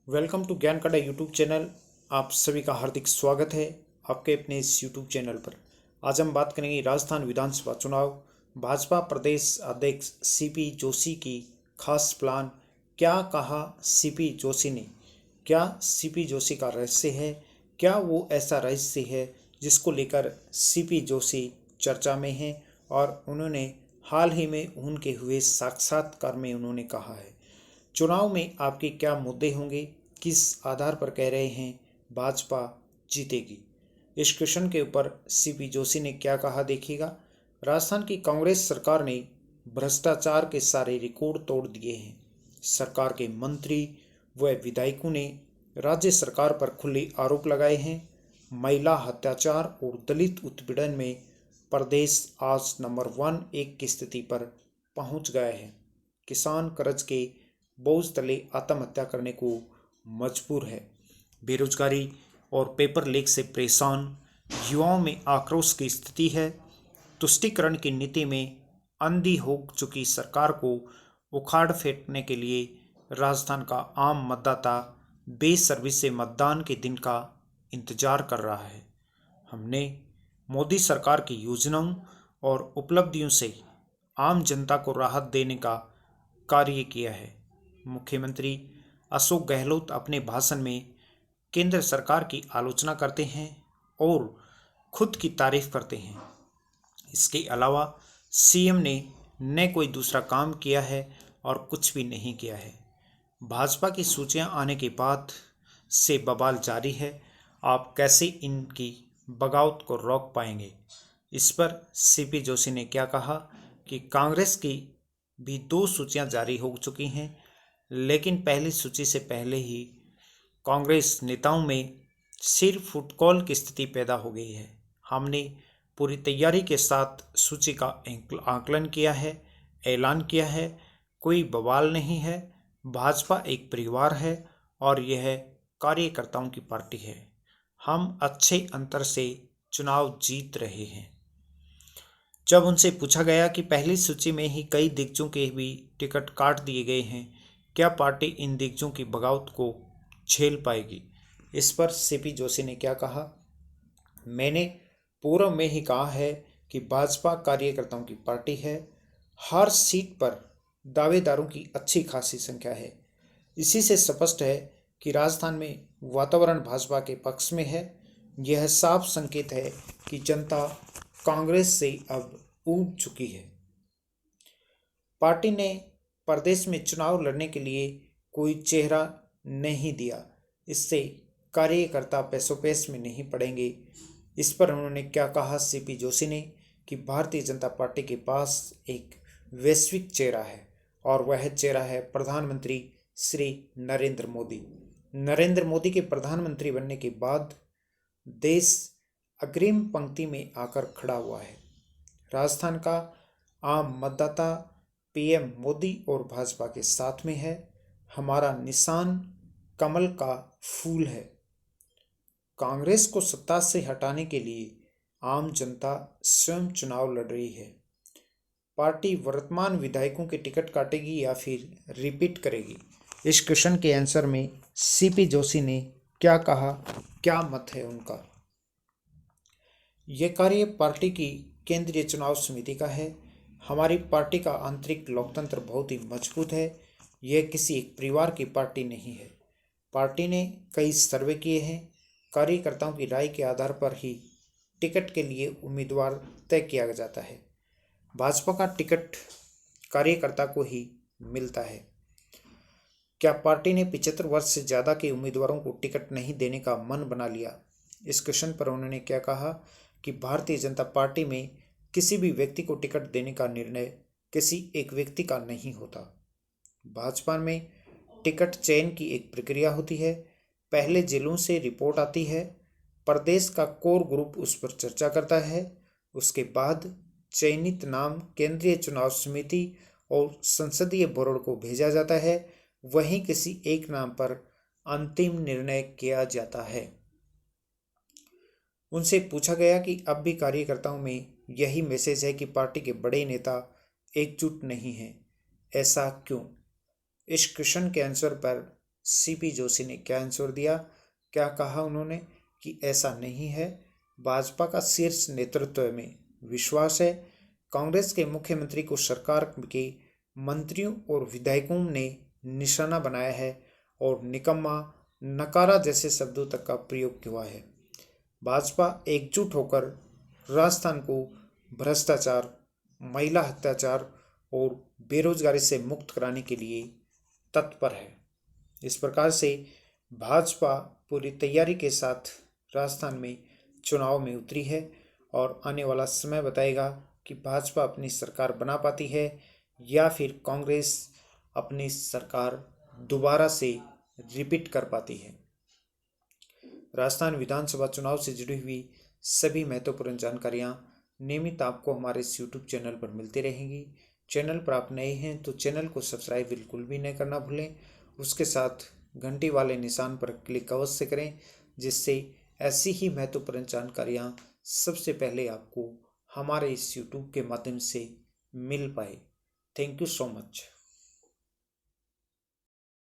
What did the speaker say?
Welcome to ज्ञान कड़ा YouTube channel. आप सभी का हार्दिक स्वागत है आपके अपने इस यूट्यूब चैनल पर। आज हम बात करेंगे राजस्थान विधानसभा चुनाव, भाजपा प्रदेश अध्यक्ष सीपी जोशी की खास प्लान। क्या कहा सीपी जोशी ने? क्या सीपी जोशी का रहस्य है? क्या वो ऐसा रहस्य है जिसको लेकर सीपी जोशी चर्चा में हैं और उन्होंने हाल ही में उनके हुए साक्षात्कार में उन्होंने कहा है? चुनाव में आपके क्या मुद्दे होंगे? किस आधार पर कह रहे हैं भाजपा जीतेगी? इस क्वेश्चन के ऊपर सीपी जोशी ने क्या कहा देखिएगा। राजस्थान की कांग्रेस सरकार ने भ्रष्टाचार के सारे रिकॉर्ड तोड़ दिए हैं। सरकार के मंत्री व विधायकों ने राज्य सरकार पर खुले आरोप लगाए हैं। महिला अत्याचार और दलित उत्पीड़न में प्रदेश आज नंबर 1 की स्थिति पर पहुंच गया है। किसान कर्ज के बोझ तले आत्महत्या करने को मजबूर है। बेरोजगारी और पेपर लीक से परेशान युवाओं में आक्रोश की स्थिति है। तुष्टीकरण की नीति में अंधी हो चुकी सरकार को उखाड़ फेंकने के लिए राजस्थान का आम मतदाता बेसब्री से मतदान के दिन का इंतजार कर रहा है। हमने मोदी सरकार की योजनाओं और उपलब्धियों से आम जनता को राहत देने का कार्य किया है। मुख्यमंत्री अशोक गहलोत अपने भाषण में केंद्र सरकार की आलोचना करते हैं और खुद की तारीफ करते हैं। इसके अलावा सीएम ने न कोई दूसरा काम किया है और कुछ भी नहीं किया है। भाजपा की सूचियां आने के बाद से बवाल जारी है। आप कैसे इनकी बगावत को रोक पाएंगे? इस पर सीपी जोशी ने क्या कहा कि कांग्रेस की भी 2 सूचियां जारी हो चुकी हैं, लेकिन पहली सूची से पहले ही कांग्रेस नेताओं में सिर फुटकॉल की स्थिति पैदा हो गई है। हमने पूरी तैयारी के साथ सूची का आकलन किया है, ऐलान किया है। कोई बवाल नहीं है। भाजपा एक परिवार है और यह कार्यकर्ताओं की पार्टी है। हम अच्छे अंतर से चुनाव जीत रहे हैं। जब उनसे पूछा गया कि पहली सूची में ही कई दिग्गजों के भी टिकट काट दिए गए हैं, क्या पार्टी इन दिग्गजों की बगावत को झेल पाएगी? इस पर सीपी जोशी ने क्या कहा? मैंने पूर्व में ही कहा है कि भाजपा कार्यकर्ताओं की पार्टी है। हर सीट पर दावेदारों की अच्छी खासी संख्या है। इसी से स्पष्ट है कि राजस्थान में वातावरण भाजपा के पक्ष में है। यह साफ संकेत है कि जनता कांग्रेस से अब ऊब चुकी है। पार्टी ने प्रदेश में चुनाव लड़ने के लिए कोई चेहरा नहीं दिया। इससे कार्यकर्ता पैसों पैस में नहीं पड़ेंगे। इस पर उन्होंने क्या कहा सीपी जोशी ने कि भारतीय जनता पार्टी के पास एक वैश्विक चेहरा है और वह चेहरा है प्रधानमंत्री श्री नरेंद्र मोदी। नरेंद्र मोदी के प्रधानमंत्री बनने के बाद देश अग्रिम पंक्ति में आकर खड़ा हुआ है। राजस्थान का आम मतदाता पीएम मोदी और भाजपा के साथ में है। हमारा निशान कमल का फूल है। कांग्रेस को सत्ता से हटाने के लिए आम जनता स्वयं चुनाव लड़ रही है। पार्टी वर्तमान विधायकों के टिकट काटेगी या फिर रिपीट करेगी? इस क्वेश्चन के आंसर में सीपी जोशी ने क्या कहा, क्या मत है उनका? यह कार्य पार्टी की केंद्रीय चुनाव समिति का है। हमारी पार्टी का आंतरिक लोकतंत्र बहुत ही मजबूत है। यह किसी एक परिवार की पार्टी नहीं है। पार्टी ने कई सर्वे किए हैं। कार्यकर्ताओं की राय के आधार पर ही टिकट के लिए उम्मीदवार तय किया जाता है। भाजपा का टिकट कार्यकर्ता को ही मिलता है। क्या पार्टी ने 75 वर्ष से ज़्यादा के उम्मीदवारों को टिकट नहीं देने का मन बना लिया? इस क्वेश्चन पर उन्होंने क्या कहा कि भारतीय जनता पार्टी में किसी भी व्यक्ति को टिकट देने का निर्णय किसी एक व्यक्ति का नहीं होता। भाजपा में टिकट चयन की एक प्रक्रिया होती है। पहले जिलों से रिपोर्ट आती है, प्रदेश का कोर ग्रुप उस पर चर्चा करता है। उसके बाद चयनित नाम केंद्रीय चुनाव समिति और संसदीय बोर्ड को भेजा जाता है। वहीं किसी एक नाम पर अंतिम निर्णय किया जाता है। उनसे पूछा गया कि अब भी कार्यकर्ताओं में यही मैसेज है कि पार्टी के बड़े नेता एकजुट नहीं हैं, ऐसा क्यों? इस क्वेश्चन के आंसर पर सीपी जोशी ने क्या आंसर दिया, क्या कहा उन्होंने कि ऐसा नहीं है, भाजपा का शीर्ष नेतृत्व में विश्वास है, कांग्रेस के मुख्यमंत्री को सरकार के मंत्रियों और विधायकों ने निशाना बनाया है और निकम्मा, नकारा जैसे शब्दों तक का प्रयोग हुआ है। भाजपा एकजुट होकर राजस्थान को भ्रष्टाचार, महिला अत्याचार और बेरोजगारी से मुक्त कराने के लिए तत्पर है। इस प्रकार से भाजपा पूरी तैयारी के साथ राजस्थान में चुनाव में उतरी है और आने वाला समय बताएगा कि भाजपा अपनी सरकार बना पाती है या फिर कांग्रेस अपनी सरकार दोबारा से रिपीट कर पाती है। राजस्थान विधानसभा चुनाव से जुड़ी हुई सभी महत्वपूर्ण जानकारियां नियमित आपको हमारे इस यूट्यूब चैनल पर मिलती रहेंगी। चैनल पर आप नए हैं तो चैनल को सब्सक्राइब बिल्कुल भी नहीं करना भूलें, उसके साथ घंटी वाले निशान पर क्लिक अवश्य करें, जिससे ऐसी ही महत्वपूर्ण जानकारियां सबसे पहले आपको हमारे इस यूट्यूब के माध्यम से मिल पाए। Thank you so much.